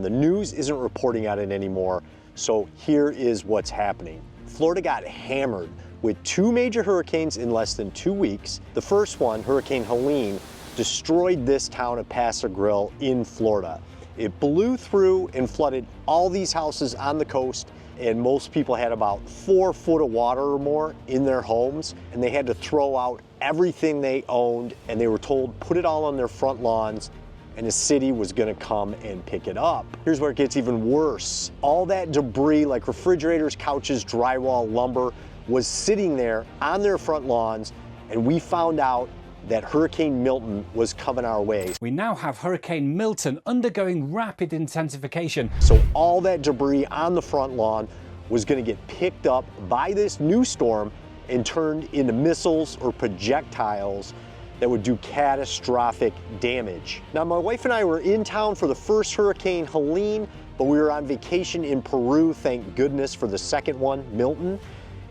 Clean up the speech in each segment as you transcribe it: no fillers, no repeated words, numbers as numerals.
The news isn't reporting on it anymore, so here is what's happening. Florida got hammered with 2 major hurricanes in less than 2 weeks. The first one, Hurricane Helene, destroyed this town of Paso Grill in Florida. It blew through and flooded all these houses on the coast, and most people had about 4 foot of water or more in their homes, and they had to throw out everything they owned, and they were told put it all on their front lawns, and the city was gonna come and pick it up. Here's where it gets even worse. All that debris, like refrigerators, couches, drywall, lumber, was sitting there on their front lawns, and we found out that Hurricane Milton was coming our way. We now have Hurricane Milton undergoing rapid intensification. So all that debris on the front lawn was gonna get picked up by this new storm and turned into missiles or projectiles that would do catastrophic damage. Now, my wife and I were in town for the first Hurricane Helene, but we were on vacation in Peru, thank goodness, for the second one, Milton.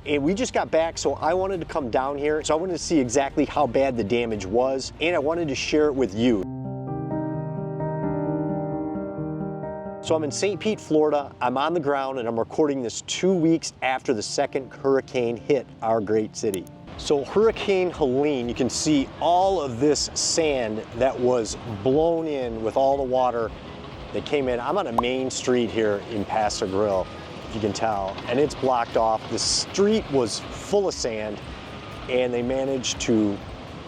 And we just got back, so I wanted to come down here. So I wanted to see exactly how bad the damage was, and I wanted to share it with you. So I'm in St. Pete, Florida. I'm on the ground, and I'm recording this 2 weeks after the second hurricane hit our great city. So Hurricane Helene, you can see all of this sand that was blown in with all the water that came in. I'm on a main street here in Paso Grill, if you can tell, and it's blocked off. The street was full of sand, and they managed to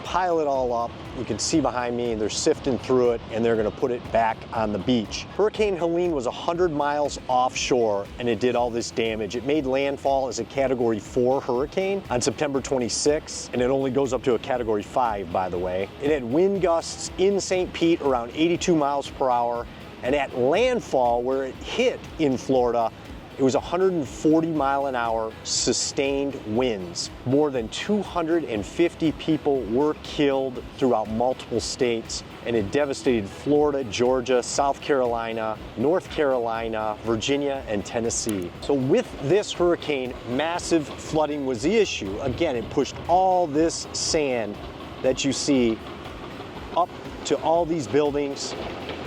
pile it all up. You can see behind me, they're sifting through it, and they're gonna put it back on the beach. Hurricane Helene was 100 miles offshore, and it did all this damage. It made landfall as a Category 4 hurricane on September 26, and it only goes up to a Category 5, by the way. It had wind gusts in St. Pete around 82 miles per hour, and at landfall, where it hit in Florida, it was 140 mile an hour sustained winds. More than 250 people were killed throughout multiple states, and it devastated Florida, Georgia, South Carolina, North Carolina, Virginia, and Tennessee. So with this hurricane, massive flooding was the issue. Again, it pushed all this sand that you see up to all these buildings,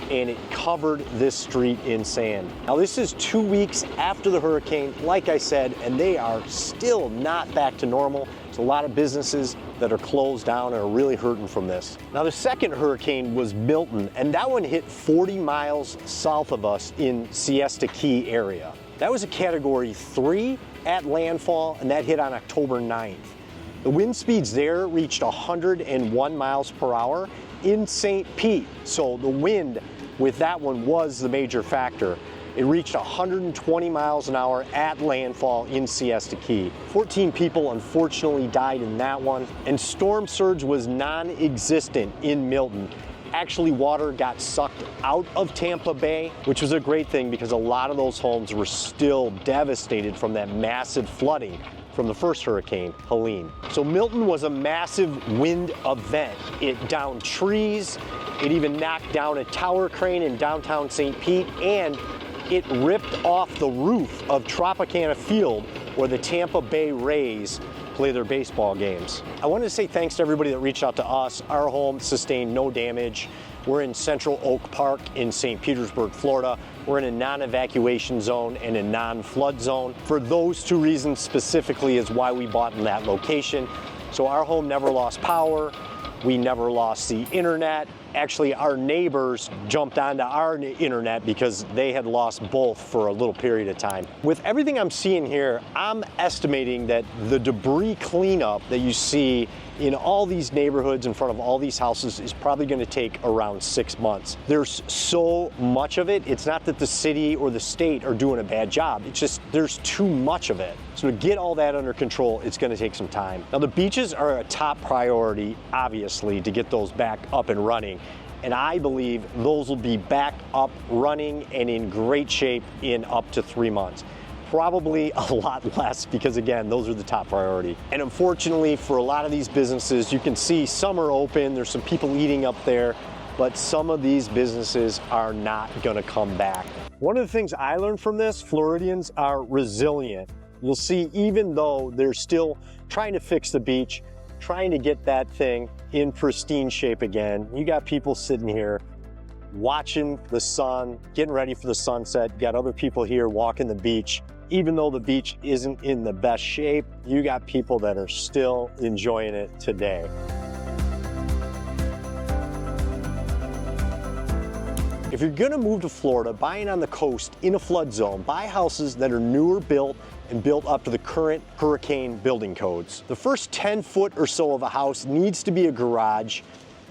and it covered this street in sand. Now, this is 2 weeks after the hurricane, like I said, and they are still not back to normal. There's a lot of businesses that are closed down and are really hurting from this. Now, the second hurricane was Milton, and that one hit 40 miles south of us in Siesta Key area. That was a Category 3 at landfall, and that hit on October 9th. The wind speeds there reached 101 miles per hour in St. Pete, so the wind with that one was the major factor. It reached 120 miles an hour at landfall in Siesta Key. 14 people unfortunately died in that one, and storm surge was non-existent in Milton. Actually, water got sucked out of Tampa Bay, which was a great thing because a lot of those homes were still devastated from that massive flooding from the first hurricane, Helene. So Milton was a massive wind event. It downed trees, it even knocked down a tower crane in downtown St. Pete, and it ripped off the roof of Tropicana Field where the Tampa Bay Rays play their baseball games. I wanted to say thanks to everybody that reached out to us. Our home sustained no damage. We're in Central Oak Park in St. Petersburg, Florida. We're in a non-evacuation zone and a non-flood zone. For those 2 reasons specifically is why we bought in that location. So our home never lost power. We never lost the internet. Actually, our neighbors jumped onto our internet because they had lost both for a little period of time. With everything I'm seeing here, I'm estimating that the debris cleanup that you see in all these neighborhoods in front of all these houses is probably going to take around 6 months. There's so much of it. It's not that the city or the state are doing a bad job. It's just there's too much of it. So to get all that under control, it's going to take some time. Now, the beaches are a top priority, obviously, to get those back up and running. And I believe those will be back up running and in great shape in up to 3 months. Probably a lot less because, again, those are the top priority. And unfortunately, for a lot of these businesses, you can see some are open, there's some people eating up there, but some of these businesses are not gonna come back. One of the things I learned from this, Floridians are resilient. You'll see, even though they're still trying to fix the beach, trying to get that thing in pristine shape again, you got people sitting here watching the sun, getting ready for the sunset. You got other people here walking the beach. Even though the beach isn't in the best shape, you got people that are still enjoying it today. If you're gonna move to Florida, buying on the coast in a flood zone, buy houses that are newer built and built up to the current hurricane building codes. The first 10 foot or so of a house needs to be a garage,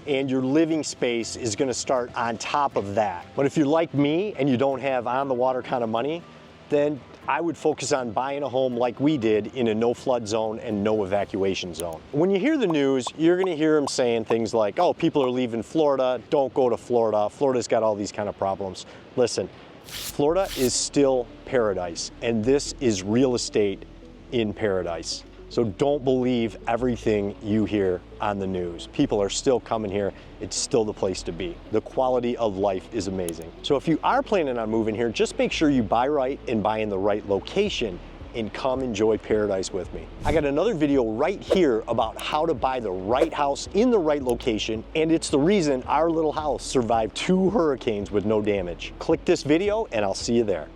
and your living space is gonna start on top of that. But if you're like me and you don't have on the water kind of money, then I would focus on buying a home like we did in a no flood zone and no evacuation zone. When you hear the news, you're gonna hear them saying things like, oh, people are leaving Florida, don't go to Florida. Florida's got all these kind of problems. Listen, Florida is still paradise, and this is real estate in paradise. So don't believe everything you hear on the news. People are still coming here. It's still the place to be. The quality of life is amazing. So if you are planning on moving here, just make sure you buy right and buy in the right location and come enjoy paradise with me. I got another video right here about how to buy the right house in the right location, and it's the reason our little house survived 2 hurricanes with no damage. Click this video and I'll see you there.